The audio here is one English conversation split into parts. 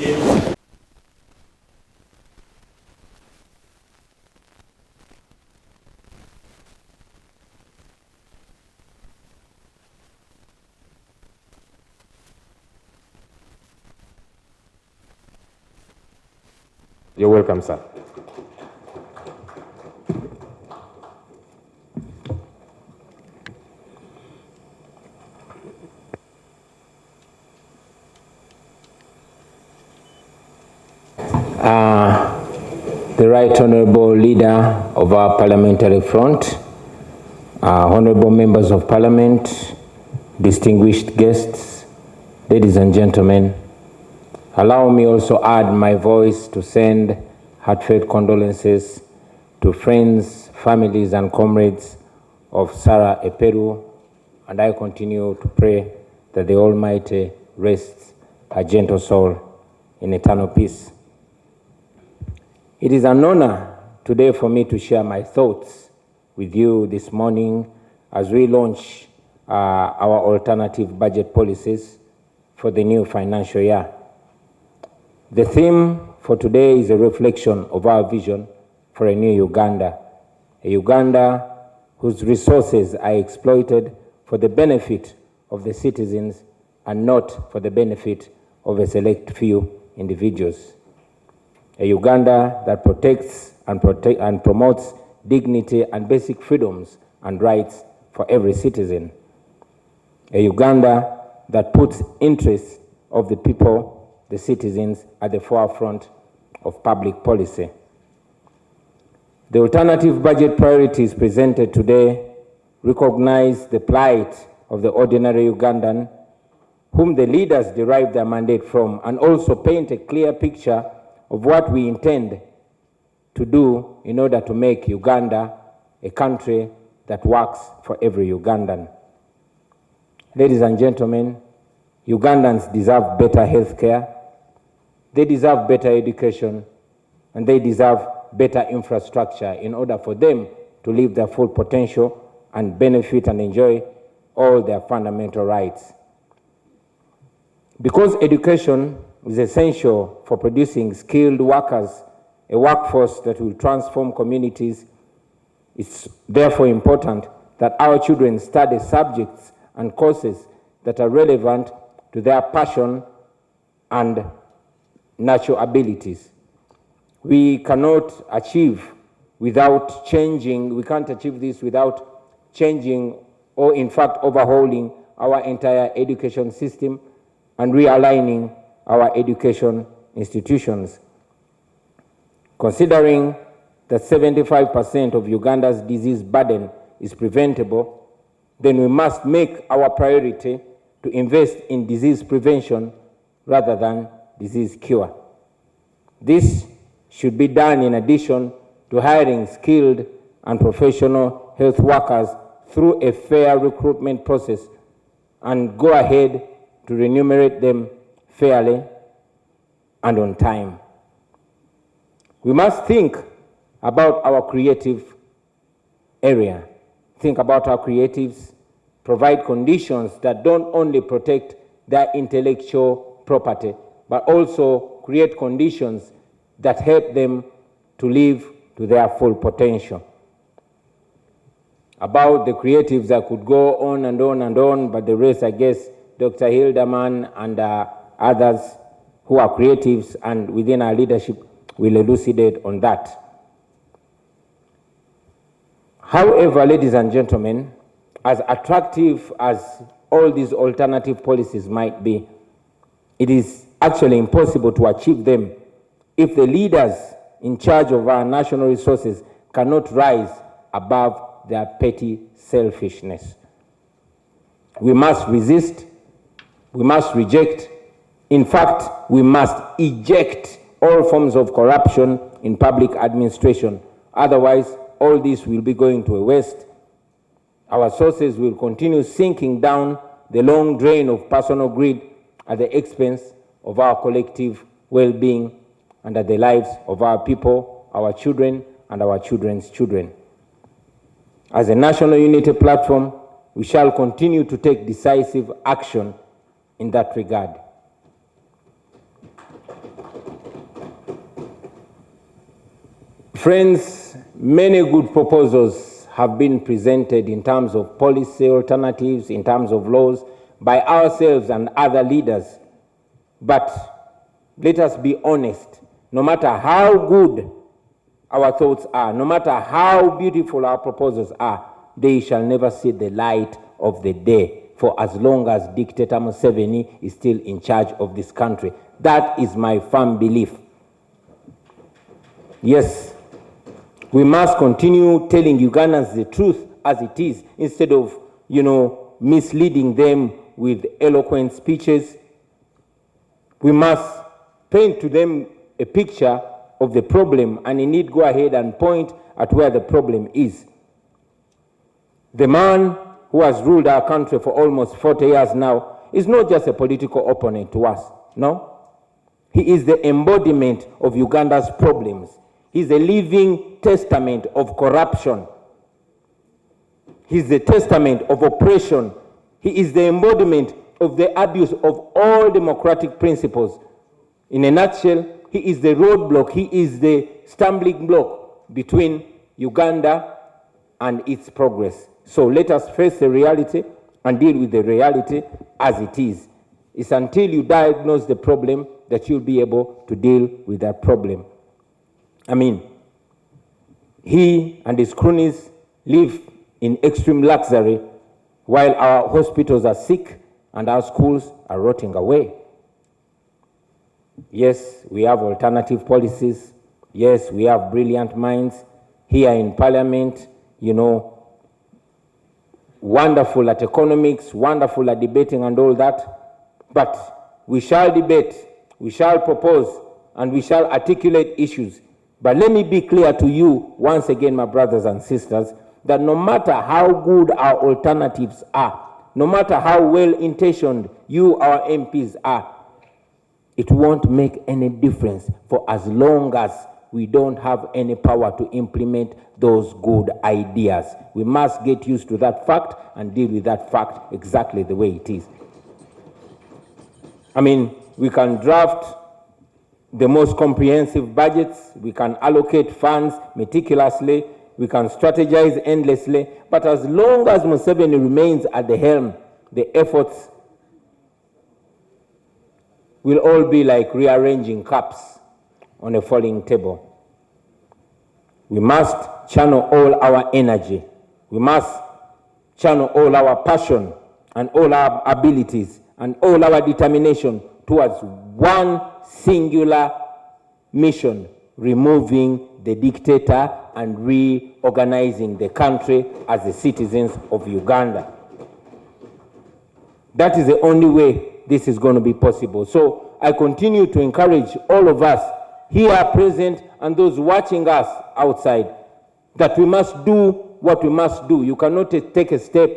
You're welcome, sir. The Right Honourable Leader of our Parliamentary Front, Honourable Members of Parliament, distinguished guests, ladies and gentlemen, allow me also add my voice to send heartfelt condolences to friends, families and comrades of Sarah Eperu, and I continue to pray that the Almighty rests her gentle soul in eternal peace. It is an honor today for me to share my thoughts with you this morning as we launch our alternative budget policies for the new financial year. The theme for today is a reflection of our vision for a new Uganda, a Uganda whose resources are exploited for the benefit of the citizens and not for the benefit of a select few individuals. A Uganda that protects and promotes dignity and basic freedoms and rights for every citizen. A Uganda that puts interests of the people, the citizens, at the forefront of public policy. The alternative budget priorities presented today recognize the plight of the ordinary Ugandan, whom the leaders derive their mandate from, and also paint a clear picture of what we intend to do in order to make Uganda a country that works for every Ugandan. Ladies and gentlemen, Ugandans deserve better health care, they deserve better education, and they deserve better infrastructure in order for them to live their full potential and benefit and enjoy all their fundamental rights. Because education is essential for producing skilled workers, a workforce that will transform communities, it's therefore important that our children study subjects and courses that are relevant to their passion and natural abilities. We cannot achieve without changing, we can't achieve this without changing or in fact overhauling our entire education system and realigning our education institutions. Considering that 75% of Uganda's disease burden is preventable, then we must make our priority to invest in disease prevention rather than disease cure. This should be done in addition to hiring skilled and professional health workers through a fair recruitment process and go ahead to remunerate them fairly and on time. We must think about our creative area. Think about our creatives, provide conditions that don't only protect their intellectual property, but also create conditions that help them to live to their full potential. About the creatives, I could go on and on and on, but the rest, I guess, Dr. Hildeman and others who are creatives and within our leadership will elucidate on that. However, ladies and gentlemen, as attractive as all these alternative policies might be, it is actually impossible to achieve them if the leaders in charge of our national resources cannot rise above their petty selfishness. We must resist, we must reject, in fact, we must eject all forms of corruption in public administration. Otherwise, all this will be going to a waste. Our sources will continue sinking down the long drain of personal greed at the expense of our collective well-being and at the lives of our people, our children, and our children's children. As a national unity platform, we shall continue to take decisive action in that regard. Friends, many good proposals have been presented in terms of policy alternatives, in terms of laws, by ourselves and other leaders. But let us be honest, no matter how good our thoughts are, no matter how beautiful our proposals are, they shall never see the light of the day for as long as dictator Museveni is still in charge of this country. That is my firm belief. Yes, we must continue telling Ugandans the truth as it is, instead of, misleading them with eloquent speeches. We must paint to them a picture of the problem and indeed go ahead and point at where the problem is. The man who has ruled our country for almost 40 years now is not just a political opponent to us, no. He is the embodiment of Uganda's problems. He's a living testament of corruption. He's the testament of oppression. He is the embodiment of the abuse of all democratic principles. In a nutshell, he is the roadblock, he is the stumbling block between Uganda and its progress. So let us face the reality and deal with the reality as it is. It's until you diagnose the problem that you'll be able to deal with that problem. I mean, he and his cronies live in extreme luxury while our hospitals are sick and our schools are rotting away. Yes, we have alternative policies. Yes, we have brilliant minds here in Parliament, wonderful at economics, wonderful at debating and all that. But we shall debate, we shall propose, and we shall articulate issues. But let me be clear to you, once again, my brothers and sisters, that no matter how good our alternatives are, no matter how well-intentioned you, our MPs, are, it won't make any difference for as long as we don't have any power to implement those good ideas. We must get used to that fact and deal with that fact exactly the way it is. I mean, we can draft the most comprehensive budgets, we can allocate funds meticulously, we can strategize endlessly, but as long as Museveni remains at the helm, the efforts will all be like rearranging cups on a falling table. We must channel all our energy. We must channel all our passion and all our abilities and all our determination towards one singular mission: removing the dictator and reorganizing the country as the citizens of Uganda. That is the only way this is going to be possible. So I continue to encourage all of us here present and those watching us outside that we must do what we must do. You cannot take a step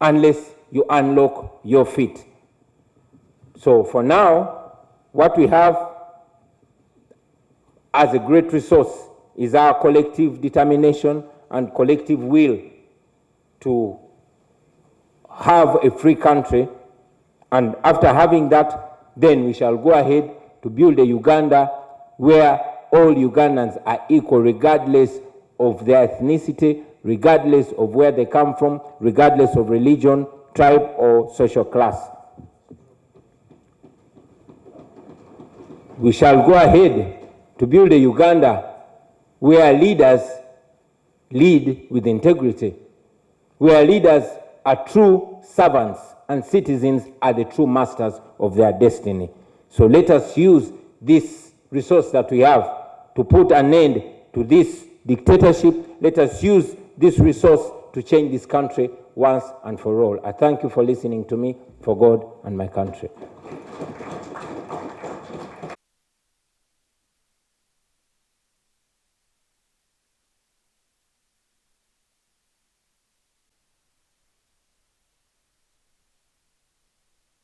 unless you unlock your feet. So for now, what we have as a great resource is our collective determination and collective will to have a free country. And after having that, then we shall go ahead to build a Uganda where all Ugandans are equal, regardless of their ethnicity, regardless of where they come from, regardless of religion, tribe, or social class. We shall go ahead to build a Uganda where leaders lead with integrity, where leaders are true servants and citizens are the true masters of their destiny. So let us use this resource that we have to put an end to this dictatorship. Let us use this resource to change this country once and for all. I thank you for listening to me, for God and my country.